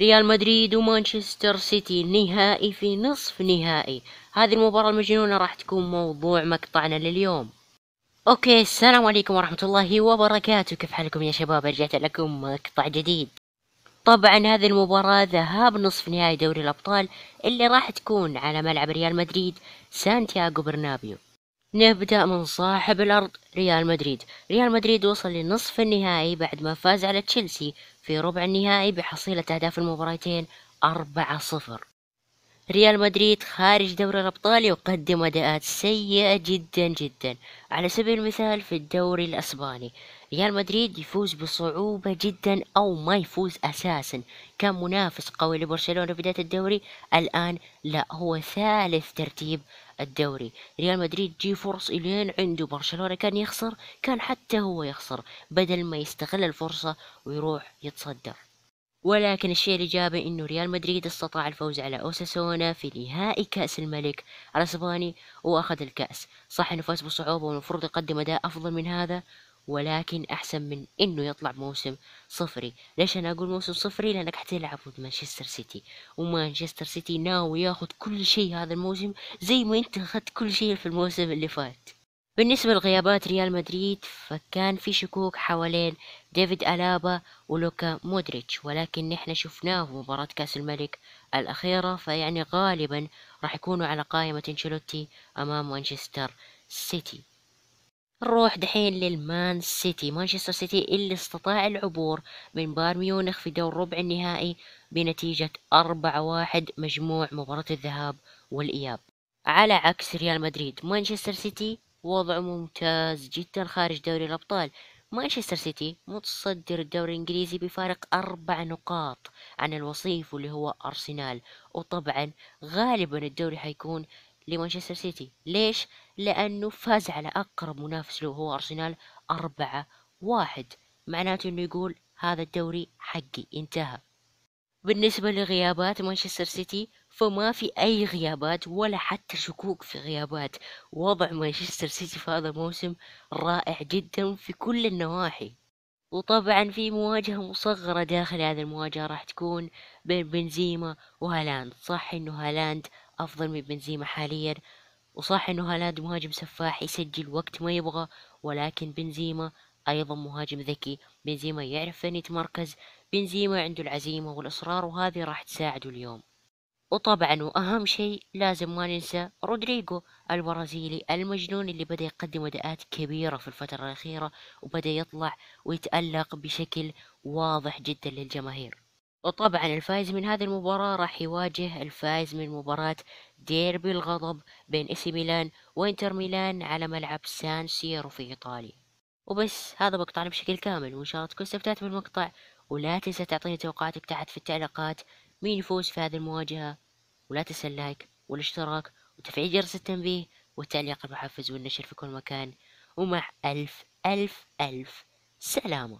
ريال مدريد ومانشستر سيتي نهائي في نصف نهائي. هذه المباراة المجنونة راح تكون موضوع مقطعنا لليوم. اوكي، السلام عليكم ورحمة الله وبركاته، كيف حالكم يا شباب؟ رجعت لكم مقطع جديد. طبعا هذه المباراة ذهاب نصف نهائي دوري الأبطال اللي راح تكون على ملعب ريال مدريد سانتياغو برنابيو. نبدأ من صاحب الأرض ريال مدريد. ريال مدريد وصل لنصف النهائي بعد ما فاز على تشيلسي في ربع النهائي بحصيلة أهداف المباراتين 4-0. ريال مدريد خارج دوري الأبطال يقدم أداءات سيئة جدا جدا. على سبيل المثال في الدوري الأسباني ريال مدريد يفوز بصعوبة جدا أو ما يفوز أساسا. كان منافس قوي لبرشلونة في بداية الدوري، الآن لا، هو ثالث ترتيب الدوري. ريال مدريد جي فرص إلين عنده برشلونة كان يخسر، كان حتى هو يخسر بدل ما يستغل الفرصة ويروح يتصدر. ولكن الشيء الإيجابي إنه ريال مدريد استطاع الفوز على أوساسونا في نهائي كأس الملك الأسباني وأخذ الكأس. صح إنه فاز بصعوبة والمفروض يقدم أداء أفضل من هذا، ولكن أحسن من إنه يطلع موسم صفري. ليش أنا أقول موسم صفري؟ لأنك حتلعب ضد مانشستر سيتي، ومانشستر سيتي ناوي ياخذ كل شيء هذا الموسم زي ما أنت أخذت كل شيء في الموسم اللي فات. بالنسبة لغيابات ريال مدريد فكان في شكوك حوالين ديفيد ألابا ولوكا مودريتش، ولكن نحن شفناه في مباراة كأس الملك الأخيرة، فيعني غالبا راح يكونوا على قائمة انشيلوتي أمام مانشستر سيتي. نروح دحين للمان سيتي. مانشستر سيتي اللي استطاع العبور من بايرن ميونخ في دور ربع النهائي بنتيجة 4-1 مجموع مباراة الذهاب والإياب. على عكس ريال مدريد، مانشستر سيتي وضعه ممتاز جدا خارج دوري الأبطال. مانشستر سيتي متصدر الدوري الإنجليزي بفارق 4 نقاط عن الوصيف اللي هو أرسنال، وطبعا غالبا الدوري حيكون لمانشستر سيتي. ليش؟ لأنه فاز على أقرب منافس له هو أرسنال 4-1، معناته إنه يقول هذا الدوري حقي انتهى. بالنسبة لغيابات مانشستر سيتي فما في أي غيابات ولا حتى شكوك في غيابات. وضع مانشستر سيتي في هذا الموسم رائع جدا في كل النواحي. وطبعا في مواجهة مصغرة داخل هذه المواجهة راح تكون بين بنزيما وهالاند. صح إنه هالاند أفضل من بنزيما حاليا، وصح إنه هالاند مهاجم سفاح يسجل وقت ما يبغى، ولكن بنزيما أيضا مهاجم ذكي. بنزيما يعرف فين يتمركز، بنزيما عنده العزيمة والإصرار، وهذه راح تساعده اليوم. وطبعا وأهم شيء لازم ما ننسى رودريجو البرازيلي المجنون اللي بدأ يقدم أداءات كبيرة في الفترة الأخيرة، وبدأ يطلع ويتألق بشكل واضح جدا للجماهير. وطبعا الفائز من هذه المباراة راح يواجه الفائز من مباراة ديربي الغضب بين إسي ميلان وإنتر ميلان على ملعب سان سيرو في إيطاليا. وبس هذا مقطعنا بشكل كامل، وإن شاء الله تكون استمتعت بالمقطع. ولا تنسى تعطيني توقعاتك تحت في التعليقات مين يفوز في هذه المواجهة، ولا تنسى اللايك والاشتراك وتفعيل جرس التنبيه والتعليق المحفز والنشر في كل مكان. ومع ألف ألف ألف سلامة.